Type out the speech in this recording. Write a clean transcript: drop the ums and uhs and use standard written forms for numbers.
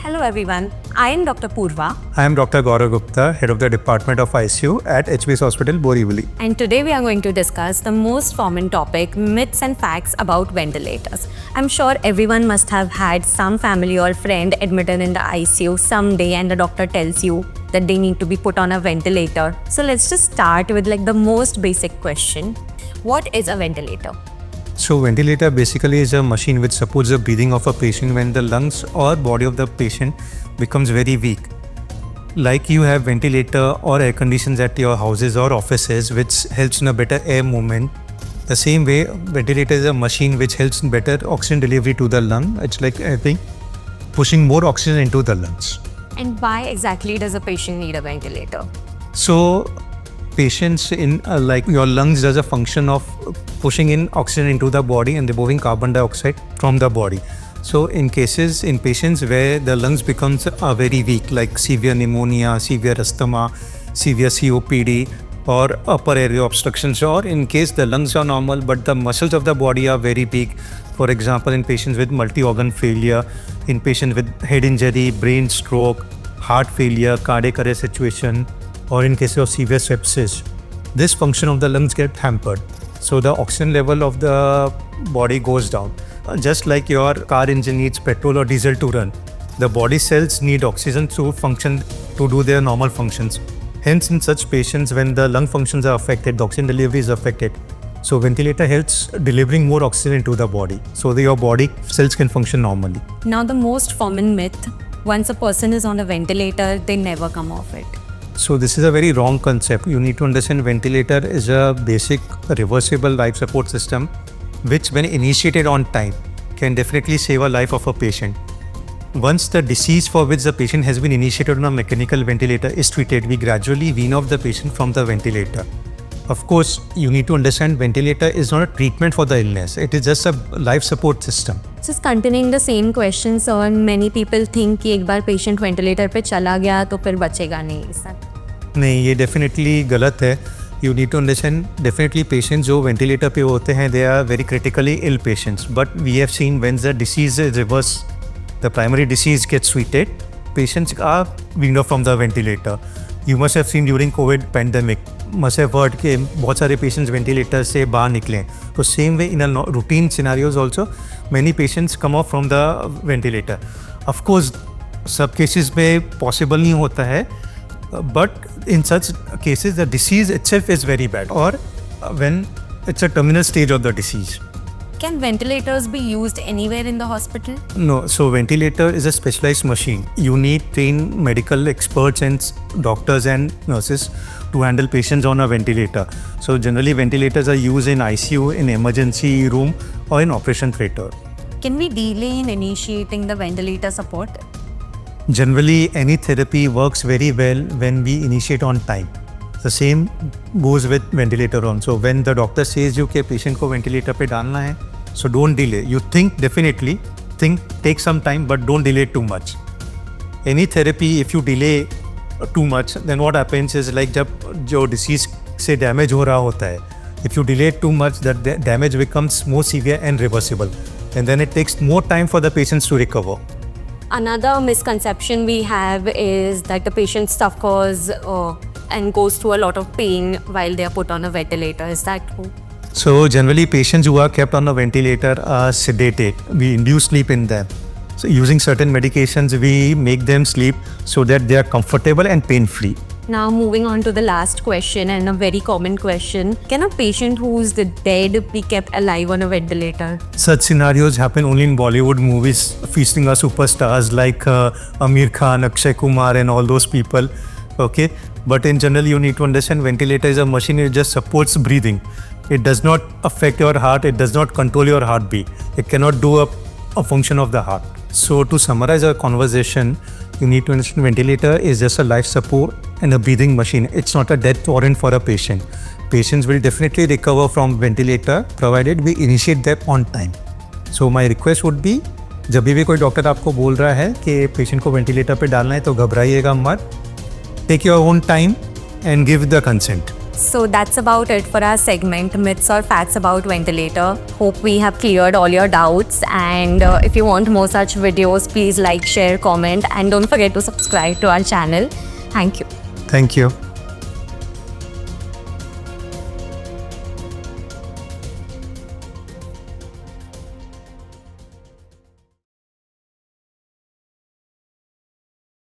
Hello everyone, I am Dr. Purva I am Dr. Gaurav Gupta, Head of the Department of ICU at HVS Hospital, Borivali. and today we are going to discuss the most common topic, myths and facts about ventilators. I'm sure everyone must have had some family or friend admitted in the ICU someday and the doctor tells you that they need to be put on a ventilator. So let's just start with the most basic question. What is a ventilator? So ventilator basically is a machine which supports the breathing of a patient when the lungs or body of the patient becomes very weak. Like you have ventilator or air conditions at your houses or offices which helps in a better air movement. The same way, ventilator is a machine which helps in better oxygen delivery to the lung. It's like pushing more oxygen into the lungs. And why exactly does a patient need a ventilator? So patients in your lungs does a function of pushing in oxygen into the body and removing carbon dioxide from the body. So in patients where the lungs becomes very weak, like severe pneumonia, severe asthma, severe COPD or upper airway obstructions, or in case the lungs are normal but the muscles of the body are very big, for example in patients with multi-organ failure, in patients with head injury, brain stroke, heart failure, cardiac arrest situation, or in case of severe sepsis, this function of the lungs get hampered. So the oxygen level of the body goes down. Just like your car engine needs petrol or diesel to run, the body cells need oxygen to function, to do their normal functions. Hence, in such patients, when the lung functions are affected, the oxygen delivery is affected. So ventilator helps delivering more oxygen into the body, so that your body cells can function normally. Now the most common myth, once a person is on a ventilator, they never come off it. So this is a very wrong concept. You need to understand ventilator is a basic reversible life support system which when initiated on time can definitely save a life of a patient. Once the disease for which the patient has been initiated on a mechanical ventilator is treated, we gradually wean off the patient from the ventilator. Of course, you need to understand ventilator is not a treatment for the illness. It is just a life support system. Just continuing the same question, sir, many people think कि एक बार patient ventilator पे चला गया तो फिर बचेगा नहीं sir. नहीं, ये definitely गलत है. You need to understand, definitely patients जो ventilator पे होते हैं, they are very critically ill patients. But we have seen when the disease is reversed, the primary disease gets treated, patients are weaned off from the ventilator. You must have seen during COVID pandemic, must have heard कि बहुत सारे patients ventilator से बाहर निकले. तो same way in a routine scenarios also, many patients come off from the ventilator. Of course, सब cases में possible नहीं होता है, but in such cases the disease itself is very bad, or when it's a terminal stage of the disease. Can ventilators be used anywhere in the hospital? No, so ventilator is a specialized machine. You need trained medical experts and doctors and nurses to handle patients on a ventilator. So generally ventilators are used in ICU, in emergency room or in operation theatre. Can we delay in initiating the ventilator support? Generally any therapy works very well when we initiate on time. The same goes with ventilator on. So when the doctor says you कि patient को ventilator पे डालना है, so don't delay. You take some time, but don't delay too much. Any therapy, if you delay too much, then what happens is like जब जो disease से damage हो रहा होता है, if you delay too much, that damage becomes more severe and reversible, and then it takes more time for the patients to recover. Another misconception we have is that the patient suffers and goes through a lot of pain while they are put on a ventilator. Is that true? So generally patients who are kept on a ventilator are sedated. We induce sleep in them. So using certain medications, we make them sleep so that they are comfortable and pain-free. Now moving on to the last question, and a very common question. Can a patient who's dead be kept alive on a ventilator? Such scenarios happen only in Bollywood movies featuring our superstars like Amir Khan, Akshay Kumar and all those people. Okay, but in general you need to understand ventilator is a machine. It just supports breathing. It does not affect your heart. It does not control your heartbeat. It cannot do a function of the heart. So to summarize our conversation, you need to understand ventilator is just a life support and a breathing machine. It's not a death warrant for a patient. Patients will definitely recover from ventilator provided we initiate them on time. So my request would be, जब भी कोई doctor आपको बोल रहा है कि patient को ventilator पे डालना है तो घबराइएगा मत. Take your own time and give the consent. So that's about it for our segment, myths or facts about ventilator. Hope we have cleared all your doubts. And if you want more such videos, please like, share, comment, and don't forget to subscribe to our channel. Thank you. Thank you.